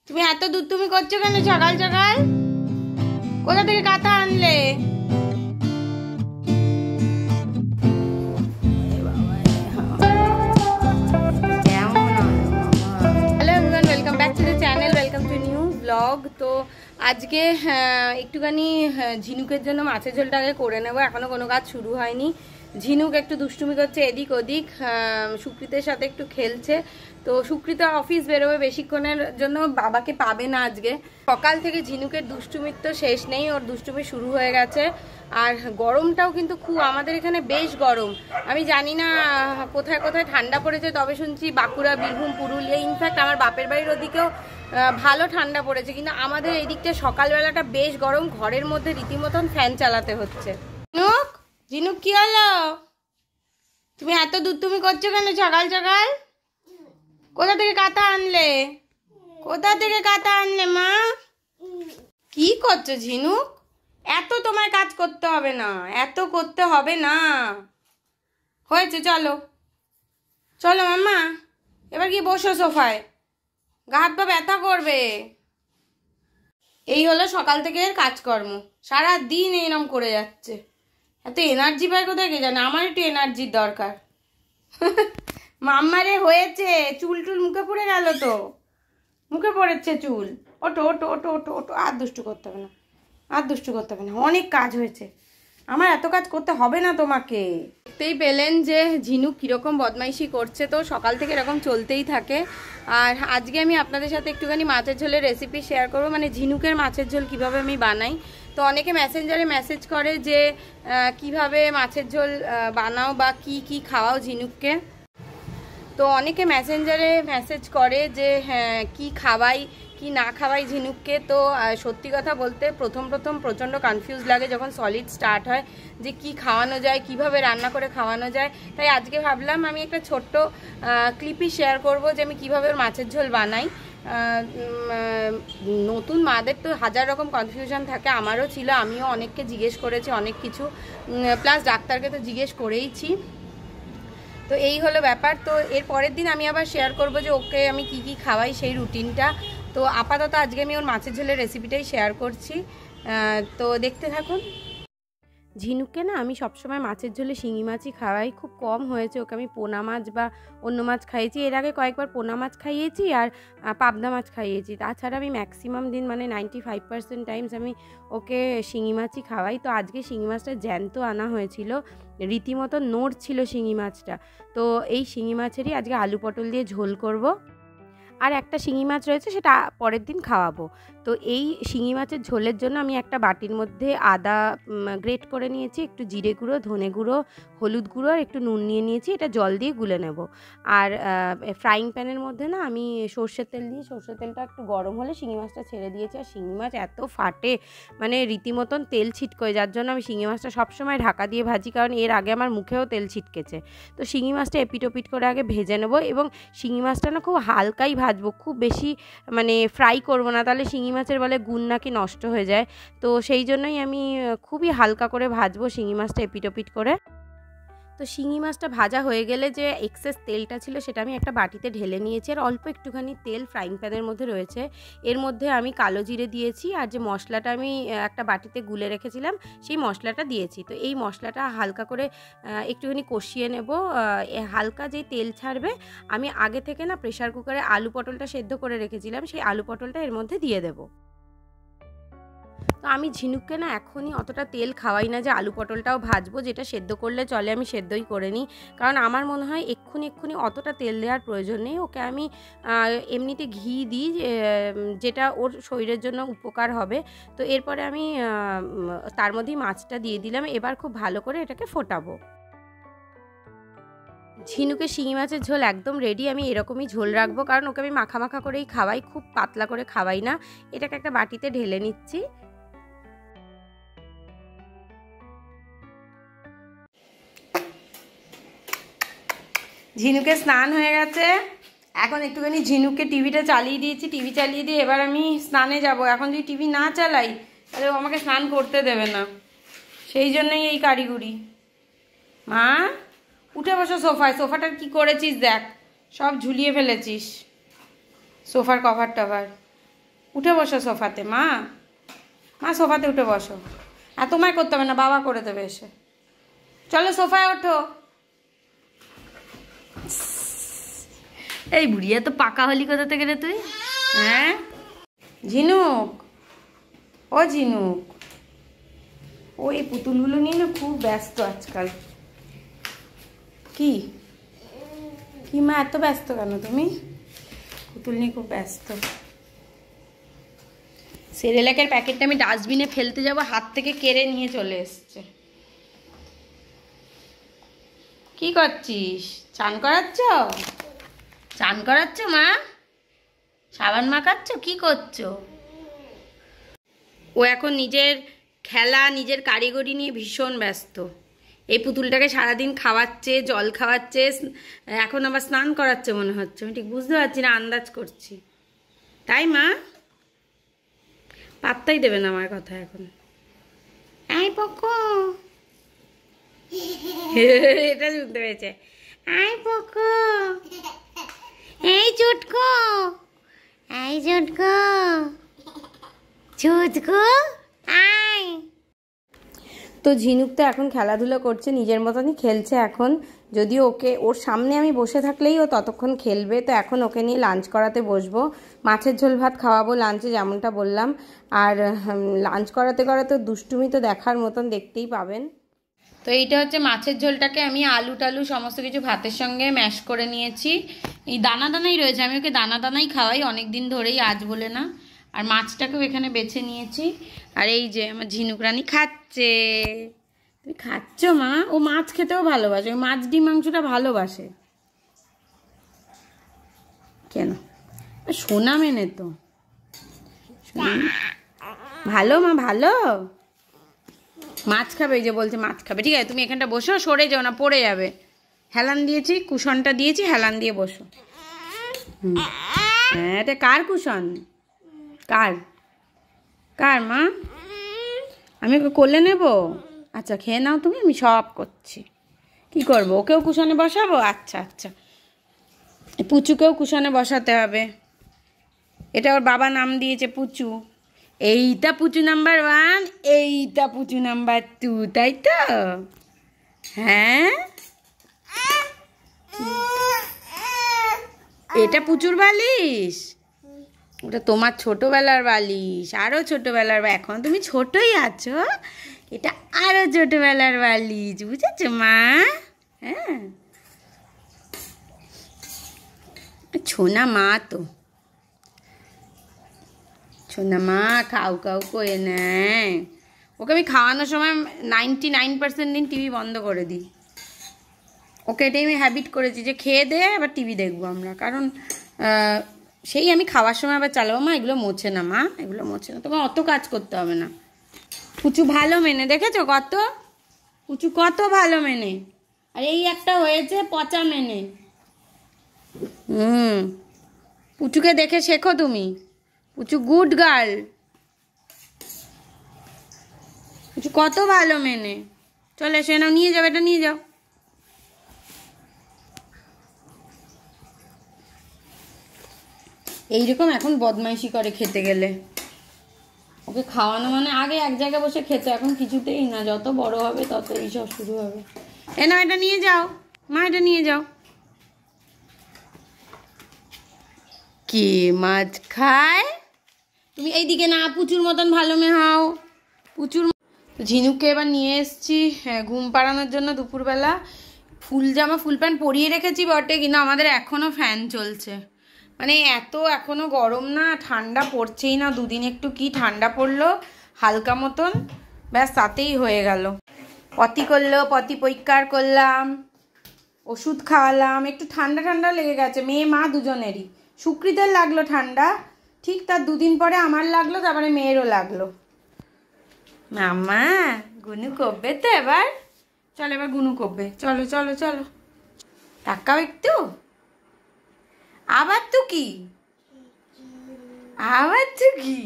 তুমি এত দূর তুমি করছো কেন সকাল সকাল? কোথা থেকে কাঁথা আনলে? Hello everyone, welcome back to the channel, welcome to new blog. তো আজকে একটুখানি ঝিনুকের জন্য মাছের ঝোলটাকে করে নেবো। এখনো কোনো কাজ শুরু হয়নি। ঝিনুক একটু দুষ্টুমি করছে এদিক ওদিক, সুকৃতের সাথে একটু খেলছে। তো সুকৃতা অফিস বেরোবে বেশিক্ষণের জন্য, বাবাকে পাবে না আজকে। সকাল থেকে ঝিনুকের দুষ্টুমির তো শেষ নেই, ওর দুষ্টুমি শুরু হয়ে গেছে। আর গরমটাও কিন্তু খুব, আমাদের এখানে বেশ গরম। আমি জানি না কোথায় কোথায় ঠান্ডা পড়েছে, তবে শুনছি বাঁকুড়া, বীরভূম, পুরুলিয়া, ইনফ্যাক্ট আমার বাপের বাড়ির ওদিকেও ভালো ঠান্ডা পড়েছে। কিন্তু আমাদের এই দিকটা সকালবেলাটা বেশ গরম, ঘরের মধ্যে রীতিমতন ফ্যান চালাতে হচ্ছে। ঝিনুক, ঝিনুক কি হলো? তুমি এত দূর তুমি করছো কেন সকাল সকাল? কোথা থেকে কাঁথা আনলে? কোথা থেকে কাঁথা আনলে মা? কি করছো ঝিনুক? এত তোমার কাজ করতে হবে না, এত করতে হবে না। হয়েছে, চলো চলো মাম্মা, এবার কি বসো সোফায়, গা হাত পা ব্যথা করবে। এই হলো সকাল থেকে কাজকর্ম, সারা দিন এরম করে যাচ্ছে। এত এনার্জি পায় কোথায় কে জানে, আমার একটু এনার্জির দরকার। মাম্মারে হয়েছে, চুল টুল মুখে পড়ে গেল, তো মুখে পড়েছে চুল। ওটো ওটো ওটো ওটো ওটো, আর দুষ্টু করতে হবে না, আর দুষ্টু করতে হবে না, অনেক কাজ হয়েছে। আমার এত কাজ করতে হবে না তোমাকে। দেখতেই পেলেন যে ঝিনুক কীরকম বদমাইশি করছে, তো সকাল থেকে এরকম চলতেই থাকে। আর আজকে আমি আপনাদের সাথে একটুখানি মাছের ঝোলের রেসিপি শেয়ার করবো, মানে ঝিনুকের মাছের ঝোল কিভাবে আমি বানাই। তো অনেকে মেসেঞ্জারে মেসেজ করে যে কিভাবে মাছের ঝোল বানাও বা কি কি খাওয়াও ঝিনুককে। তো অনেকে মেসেঞ্জারে মেসেজ করে যে হ্যাঁ কী খাওয়াই কি না খাওয়াই ঝিনুককে। তো সত্যি কথা বলতে প্রথম প্রচণ্ড কনফিউজ লাগে যখন সলিড স্টার্ট হয়, যে কি খাওয়ানো যায়, কিভাবে রান্না করে খাওয়ানো যায়। তাই আজকে ভাবলাম আমি একটা ছোট্ট ক্লিপই শেয়ার করব যে আমি কীভাবে মাছের ঝোল বানাই। নতুন মাদের তো হাজার রকম কনফিউশন থাকে, আমারও ছিল, আমিও অনেককে জিজ্ঞেস করেছি অনেক কিছু, প্লাস ডাক্তারকে তো জিজ্ঞেস করেইছি। তো এই হলো ব্যাপার। তো এর পরের দিন আমি আবার শেয়ার করব যে ওকে আমি কি কি খাওয়াই সেই রুটিনটা। তো আপাতত আজকে আমি ওর মাছের ঝোলের রেসিপিটাই শেয়ার করছি, তো দেখতে থাকুন। ঝিনুককে না আমি সবসময় মাছের ঝোলে শিঙি মাছই খাওয়াই, খুব কম হয়েছে ওকে আমি পোনা মাছ বা অন্য মাছ খাইয়েছি। এর আগে কয়েকবার পোনা মাছ খাইয়েছি আর পাবদা মাছ খাইয়েছি, তাছাড়া আমি ম্যাক্সিমাম দিন মানে 95% টাইমস আমি ওকে শিঙি মাছই খাওয়াই। তো আজকে শিঙি মাছটা জ্যান্ত আনা হয়েছিল, রীতিমতো নড়ছিল শিঙি মাছটা। তো এই শিঙি মাছেরই আজকে আলু পটল দিয়ে ঝোল করব, আর একটা শিঙি মাছ রয়েছে সেটা পরের দিন খাওয়াবো। তো এই শিঙি মাছের ঝোলের জন্য আমি একটা বাটির মধ্যে আদা গ্রেট করে নিয়েছি, একটু জিরে গুঁড়ো, ধনে গুঁড়ো, হলুদ গুঁড়ো আর একটু নুন নিয়ে নিয়েছি, এটা জল দিয়ে গুলে নেব। আর ফ্রাইং প্যানের মধ্যে না আমি সর্ষের তেল দিয়ে, সর্ষের তেলটা একটু গরম হলে শিঙি মাছটা ছেড়ে দিয়েছি। আর শিঙি মাছ এত ফাটে, মানে রীতিমতন তেল ছিটকোয়, যার জন্য আমি শিঙি মাছটা সবসময় ঢাকা দিয়ে ভাজি, কারণ এর আগে আমার মুখেও তেল ছিটকেছে। তো শিঙি মাছটা এপিটোপিট করে আগে ভেজে নেব, এবং শিঙি মাছটা না খুব হালকাই ভাজবো, খুব বেশি মানে ফ্রাই করব না, তাহলে শিঙি মাছের বলে গুণ নাকি নষ্ট হয়ে যায়। তো সেই জন্যই আমি খুবই হালকা করে ভাজবো শিঙি মাছটা এপিটোপিট করে। তো শিঙি মাছটা ভাজা হয়ে গেলে যে এক্সেস তেলটা ছিল সেটা আমি একটা বাটিতে ঢেলে নিয়েছি, আর অল্প একটুখানি তেল ফ্রাইং প্যানের মধ্যে রয়েছে, এর মধ্যে আমি কালো জিরে দিয়েছি, আর যে মশলাটা আমি একটা বাটিতে গুলে রেখেছিলাম সেই মশলাটা দিয়েছি। তো এই মশলাটা হালকা করে একটুখানি কষিয়ে নেব। হালকা যেই তেল ছাড়বে, আমি আগে থেকে না প্রেশার কুকারে আলু পটলটা সেদ্ধ করে রেখেছিলাম, সেই আলু পটলটা এর মধ্যে দিয়ে দেবো। তো আমি ঝিনুককে না এখনই অতটা তেল খাওয়াই না যে আলু পটলটাও ভাজবো, যেটা সেদ্ধ করলে চলে আমি সেদ্ধই করে নিই, কারণ আমার মনে হয় এক্ষুনি অতটা তেল দেওয়ার প্রয়োজন নেই। ওকে আমি এমনিতে ঘি দিই, যেটা ওর শরীরের জন্য উপকার হবে। তো এরপরে আমি তার মধ্যেই মাছটা দিয়ে দিলাম, এবার খুব ভালো করে এটাকে ফোটাবো। ঝিনুকের শিঙি মাছের ঝোল একদম রেডি। আমি এরকমই ঝোল রাখবো, কারণ ওকে আমি মাখা মাখা করেই খাওয়াই, খুব পাতলা করে খাওয়াই না। এটাকে একটা বাটিতে ঢেলে নিচ্ছি। ঝিনুকে স্নান হয়ে গেছে, এখন একটুখানি ঝিনুককে টিভিটা চালিয়ে দিয়েছি, টিভি চালিয়ে দিয়ে এবার আমি স্নানে যাব। এখন যদি টিভি না চালাই তাহলে ও আমাকে স্নান করতে দেবে না, সেই জন্যই এই কারিগরি। মা উঠে বসো সোফায়, সোফাটার কি করেছিস দেখ, সব ঝুলিয়ে ফেলেছিস সোফার কভার টভার। উঠে বসো সোফাতে মা, মা সোফাতে উঠে বসো। আর তোমায় করতে হবে না, বাবা করে দেবে এসে। চলো সোফায় ওঠো। এই বুড়িয়া তো পাকা হলি কোথা থেকে রে তুই? হ্যাঁ ঝিনুক, ও ঝিনুক, ও এই পুতুলগুলো নিয়ে না খুব ব্যস্ত আজকাল। কি কি মা এত ব্যস্ত কেন তুমি? পুতুল নিয়ে খুব ব্যস্ত। সেরেলাকের প্যাকেটটা আমি ডাস্টবিনে ফেলতে যাব, হাত থেকে কেড়ে নিয়ে চলে এসছে। কি করছিস? চান করাচ্ছ? চান করাচ্ছ মা? সাবান মাখাচ্ছ? কি করছো? ও এখন নিজের খেলা, নিজের কারিগরি নিয়ে ভীষণ ব্যস্ত। এই পুতুলটাকে সারাদিন খাওয়াচ্ছে, জল খাওয়াচ্ছে, এখন আবার স্নান করাচ্ছে মনে হচ্ছে। আমি ঠিক বুঝতে পারছি না, আন্দাজ করছি। তাই মা? পাত্তাই দেবে না আমার কথা এখন। আই পকো, এটা শুনতে পেয়েছে। আই পকো, এই চুটকো, এই চুটকো, চুটকো আয়। তো ঝিনুক তো এখন খেলাধুলো করছে, নিজের মতনই খেলছে এখন। যদিও ওকে ওর সামনে আমি বসে থাকলেই ও ততক্ষণ খেলবে। তো এখন ওকে নিয়ে লাঞ্চ করাতে বসবো, মাছের ঝোল ভাত খাওয়াবো লাঞ্চে, যেমনটা বললাম। আর লাঞ্চ করাতে করাতে দুষ্টুমি তো দেখার মতন, দেখতেই পাবেন। তো এইটা হচ্ছে মাছের ঝোলটাকে আমি আলু টালু সমস্ত কিছু ভাতের সঙ্গে ম্যাশ করে নিয়েছি। এই দানা দানাই রয়েছে, আমি ওকে দানা দানাই খাওয়াই অনেক দিন ধরেই, আজ বলে না। আর মাছটাকেও এখানে বেছে নিয়েছি। আর এই যে আমার ঝিনুক রানী খাচ্ছে। তুমি খাচ্ছ মা? ও মাছ খেতেও ভালোবাসে, ওই মাছ ডিম মাংসটা ভালোবাসে। কেন? সোনা মেনে তো ভালো মা, ভালো। মাছ খাবে, এই যে বলছে মাছ খাবে। ঠিক আছে তুমি এখানটা বসো, সরে যাও না, পড়ে যাবে। হেলান দিয়েছি, কুশনটা দিয়েছি, হেলান দিয়ে বসো। হ্যাঁ এটা কার কুশন? কার? কার মা? আমি ওকে কোলে নেব? আচ্ছা খেয়ে নাও তুমি, আমি সব করছি। কি করবো, ওকেও কুশনে বসাবো? আচ্ছা আচ্ছা, পুচুকেও কুশনে বসাতে হবে। এটা ওর বাবা নাম দিয়েছে পুচু। এইটা পুচু নাম্বার 1, এইটা পুচু নাম্বার 2, তাই তো? হ্যাঁ এটা পুচুর বালিশ, ওটা তোমার ছোটবেলার বালিশ, আরো ছোটবেলার। এখন তুমি ছোটই আছো, এটা আরো ছোটবেলার বালিশ, বুঝেছো মা? হ্যাঁ ছোনা মা তো, ছোনা মা খাও খাও করে নেয়। ওকে আমি খাওয়ানোর সময় 99% দিন টিভি বন্ধ করে দিই। ওকে এটাই আমি হ্যাবিট করেছি যে খেয়ে দে আবার টিভি দেখবো আমরা। কারণ সেই আমি খাওয়ার সময় আবার চালাবো, মা এগুলো মোছে না, মা এগুলো মোছে না। তোমার অত কাজ করতে হবে না। পুচু ভালো মেনে, দেখেছো কত? পুচু কত ভালো মেনে। আর এই একটা হয়েছে পচা মেনে। পুচুকে দেখে শেখো তুমি। পুচু গুড গার্ল, পুচু কত ভালো মেনে। চলে এসে নাও, নিয়ে যাও, এটা নিয়ে যাও। এইরকম এখন বদমাইশি করে খেতে গেলে। ওকে খাওয়ানো মানে আগে এক জায়গায় বসে খেতে, এখন কিছুতেই না। যত বড় হবে তত এইসব শুরু হবে। এ নাও এটা নিয়ে যাও মা, এটা নিয়ে যাও। কে মাছ খায়? তুমি এইদিকে না, পুচুর মতন ভালো মেয়ে হও। পুচুর ঝিনুককে এবার নিয়ে এসছি ঘুম পাড়ানোর জন্য দুপুরবেলা। ফুল জামা ফুল প্যান্ট পরিয়ে রেখেছি বটে, কিন্তু আমাদের এখনও ফ্যান চলছে। মানে এত এখনও গরম না, ঠান্ডা পড়ছেই না। দুদিন একটু কি ঠান্ডা পড়লো হালকা মতন, ব্যাস তাতেই হয়ে গেল। পটি করলো, পটি পরিষ্কার করলাম, ওষুধ খাওয়ালাম। একটু ঠান্ডা ঠান্ডা লেগে গেছে মেয়ে মা দুজনেরই। সুকৃতের লাগলো ঠান্ডা, ঠিক তার দুদিন পরে আমার লাগলো, তারপরে মেয়েরও লাগলো। মামা গুনু করবে তো এবার? চলো এবার গুনু করবে, চলো চলো চলো। টাকাও একটু, আবার তো কি, আবার তো কি,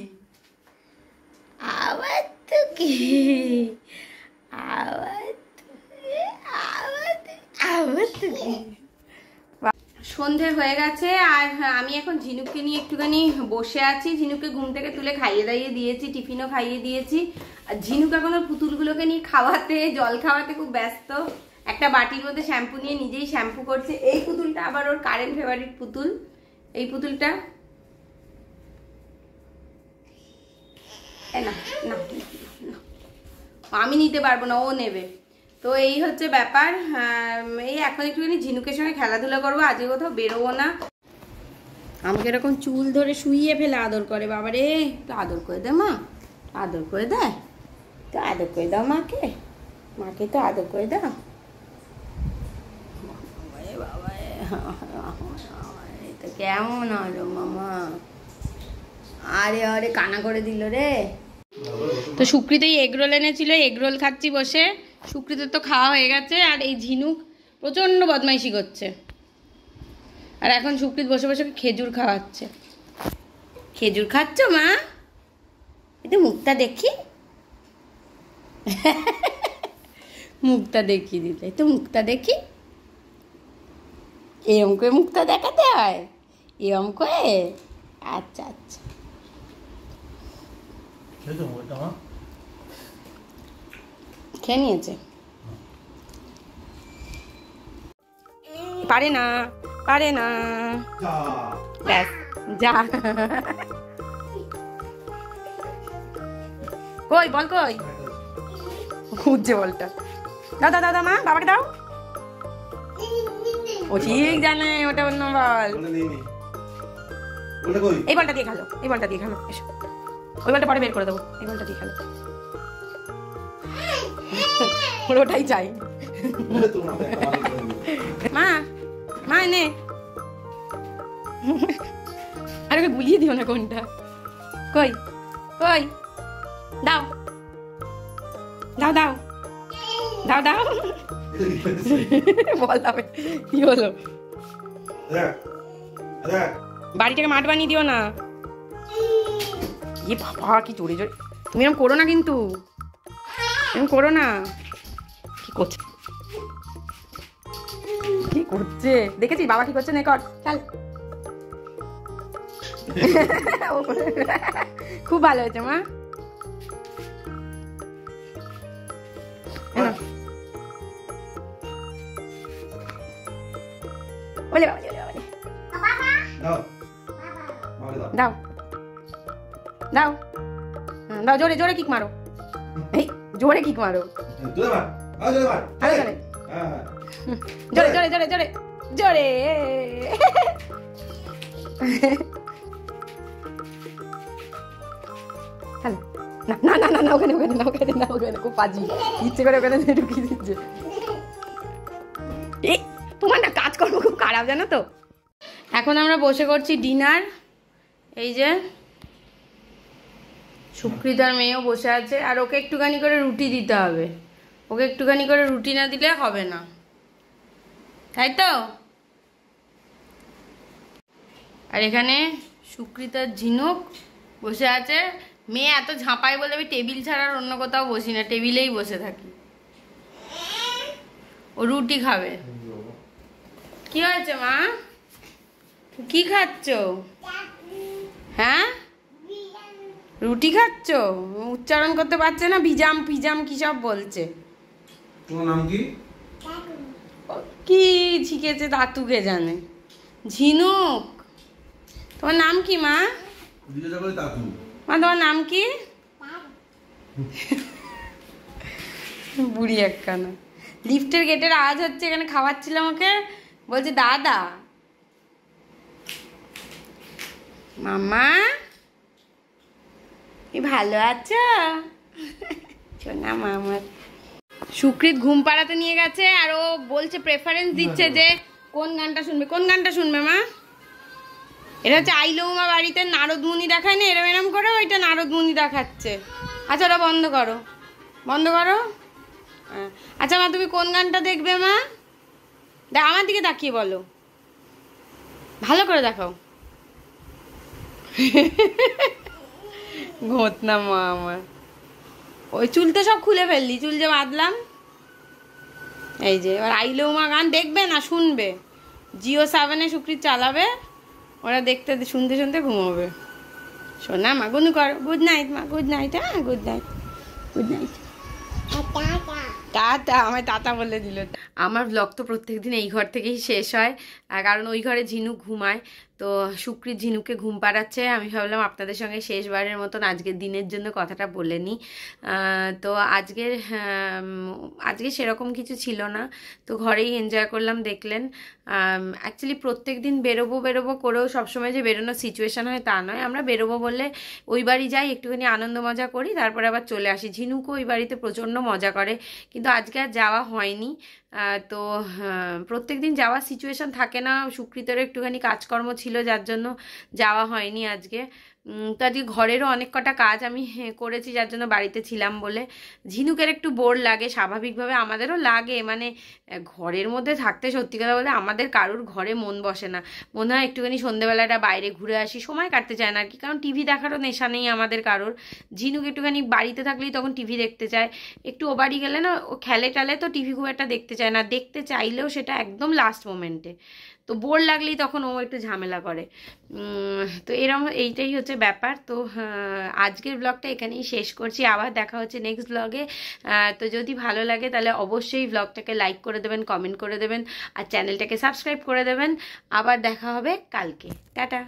আবার তো কি, আবার আবার আবার তো কি। সন্ধে হয়ে গেছে আর আমি এখন ঝিনুককে নিয়ে একটুখানি বসে আছি। ঝিনুককে ঘুম থেকে তুলে খাইয়ে দাইয়ে দিয়েছি, টিফিনও খাইয়ে দিয়েছি। আর ঝিনুক এখন ওর পুতুলগুলোকে নিয়ে খাওয়াতে, জল খাওয়াতে খুব ব্যস্ত। একটা বাটির মধ্যে শ্যাম্পু নিয়ে নিজেই শ্যাম্পু করছে। এই পুতুলটা আবার ওর কারেন্ট ফেভারিট পুতুল। এই পুতুলটা না না আমি নিতে পারবো না, ও নেবে। তো এই হচ্ছে ব্যাপার। এই এখন একটুখানি ঝিনুকের সঙ্গে খেলাধুলা করবো, আজকে কোথাও বেরোবো না। আমাকে এরকম চুল ধরে শুইয়ে ফেলে আদর করে, বাবারে একটু আদর করে দে মা, আদর করে দেয় তো, আদর করে দাও মাকে, মাকে তো আদর করে দাও। তো কেমন হলো মামা? আরে আরে কানা করে দিল রে। তো সুকৃতই এগরোল এনেছিল, এগরোল খাচ্ছি বসে। সুকৃতের তো খাওয়া হয়ে গেছে। আর এই ঝিনুক প্রচণ্ড বদমাইশি করছে। আর এখন সুকৃত বসে বসে খেজুর খাওয়াচ্ছে। খেজুর খাচ্ছ মা? একটু মুখটা দেখি, মুখটা দেখিয়ে দিতে, একটু মুখটা দেখি। এরম করে মুখটা দেখাতে হয়, এরম করে? আচ্ছা আচ্ছা। খেয়ে নিয়েছে, পারে না পারে না, ব্যাস যা। কই বল, কই খুঁজছে বলটা? দাও দাও দাও মা, বাবাকে দাও। ও ঠিক জানে ওটা অন্য বল। এই বলটা দিয়ে খেলো, এই বলটা দিয়ে খেলো, এসো। ওই বলটা পরে বের করে দেবো, এই বলটা দিয়ে খেলো। ওটাই চাই। মা মা নে, আর ওকে গুলিয়ে দিও না কোনটা। কই কই, দাও দাও দাও দাও দাও। বল দাও, কি হলো? বাড়িটাকে মাঠ বানিয়ে দিও না। এ বাবা কি জোরে জোরে, তুমি এরকম করো না কিন্তু, এরকম করো না। কি করছে, কি করছে দেখেছি বাবা কি করছে? নে কর, চল। খুব ভালো হয়েছে মা। বলে বাবা, দাও দাও দাও, জোরে জোরে কিক মারো, এই জোরে কিক মারো, জোরে জোরে জোরে জোরে জোরে। হ্যালো, না না না না না, ওখানে ওখানে না, ওখানে না, ওখানে খুব পাজি, ইচ্ছে করে ওখানে ঢুকিয়ে দিচ্ছে। এই তোমার না কাজকর্ম খুব খারাপ জানো তো। এখন আমরা বসে করছি ডিনার। এই যে সুকৃতার মেয়েও বসে আছে, আর ওকে একটুখানি করে রুটি দিতে হবে। ওকে একটুখানি করে রুটি না দিলে হবে না, তাই তো? আর এখানে সুকৃতার ঝিনুক বসে আছে। মেয়ে এত ঝাঁপায় বলে আমি টেবিল ছাড়া আর অন্য কোথাও বসি না, টেবিলেই বসে থাকি। ও রুটি খাবে। কি হয়েছে মা? কি খাচ্ছ? হ্যাঁ, রুটি খাচ্ছ? উচ্চারণ করতে পারছে না, ভিজাম ফিজাম কি সব বলছে। তোমার নাম কি? কি শিখেছে দাতুকে জানে। ঝিনুক, তোমার নাম কি মা? মা তোমার নাম কি? বুড়ি একখানা। লিফটের গেটের আওয়াজ হচ্ছে, এখানে খাওয়াচ্ছিলাম ওকে, বলছে দাদা। মামা কি ভালো আছো? শোনা মামার। সুকৃত ঘুম পাড়াতে নিয়ে গেছে, আর ও বলছে, প্রেফারেন্স দিচ্ছে যে কোন গানটা শুনবে। কোন গানটা শুনবে মা? এটা হচ্ছে আইলৌমা বাড়িতে নারদমুনি দেখায় না, এরম এরম করে ওইটা নারদমুনি দেখাচ্ছে। আচ্ছা ওটা বন্ধ করো, বন্ধ করো। আচ্ছা মা তুমি কোন গানটা দেখবে মা? আমার দিকে তাকিয়ে বলো, ভালো করে দেখাও। ঘট না মা আমার। ওই চুল তো সব খুলে ফেললি, চুল যে বাঁধলাম। এই যে এবার আইলৌমা গান দেখবে না শুনবে? জিও 7-এ সুকৃত চালাবে, ওরা দেখতে শুনতে শুনতে ঘুমোবে। শোনা মা গুনু কর, গুড নাইট মা, গুড নাইট। হ্যাঁ good night, good night. Tata, আমায় টাটা বলে দিল। আমার ব্লগ তো প্রত্যেকদিন এই ঘর থেকেই শেষ হয়, কারণ ওই ঘরে ঝিনুক ঘুমায়। তো সুকৃত ঝিনুককে ঘুম পাড়াচ্ছে। আমি ভাবলাম আপনাদের সঙ্গে শেষবারের মতন আজকের দিনের জন্য কথাটা বলে নিই। তো আজকে সেরকম কিছু ছিল না, তো ঘরেই এনজয় করলাম। দেখলেন অ্যাকচুয়ালি প্রত্যেক দিন বেরোবো করেও সবসময় যে বেরোনোর সিচুয়েশান হয় তা নয়। আমরা বেরোবো বললে ওই বাড়ি যাই, একটুখানি আনন্দ মজা করি, তারপরে আবার চলে আসি। ঝিনুকও ওই বাড়িতে প্রচণ্ড মজা করে, কিন্তু আজকে আর যাওয়া হয়নি। তো প্রত্যেক দিন যাওয়ার সিচুয়েশান থাকে না, সুকৃতেরও একটুখানি কাজকর্ম ছিল যার জন্য যাওয়া হয়নি আজকে। তো আজকে ঘরেরও অনেক কটা কাজ আমি করেছি যার জন্য বাড়িতে ছিলাম বলে। ঝিনুকের একটু বোর লাগে স্বাভাবিকভাবে, আমাদেরও লাগে, মানে ঘরের মধ্যে থাকতে সত্যি কথা বলে আমাদের কারুর ঘরে মন বসে না। মনে হয় একটুখানি সন্ধ্যেবেলাটা বাইরে ঘুরে আসি, সময় কাটতে চায় না আর কি, কারণ টিভি দেখারও নেশা নেই আমাদের কারোর। ঝিনুক একটুখানি বাড়িতে থাকলেই তখন টিভি দেখতে চায়, একটু ও বাড়ি গেলে না ও খেলে টেলে তো টিভি খুব একটা দেখতে চায় না, দেখতে চাইলেও সেটা একদম লাস্ট মোমেন্টে। তো বোর লাগলেই তখন ও একটু ঝামেলা করে। তো এইটাই হচ্ছে ব্যাপার। তো আজকের ব্লগটা এখানেই শেষ করছি, আবার দেখা হচ্ছে নেক্সট ব্লগে। তো যদি ভালো লাগে তাহলে অবশ্যই ব্লগটাকে লাইক করে দেবেন, কমেন্ট করে দেবেন, আর চ্যানেলটাকে সাবস্ক্রাইব করে দেবেন। আবার দেখা হবে কালকে। টাটা।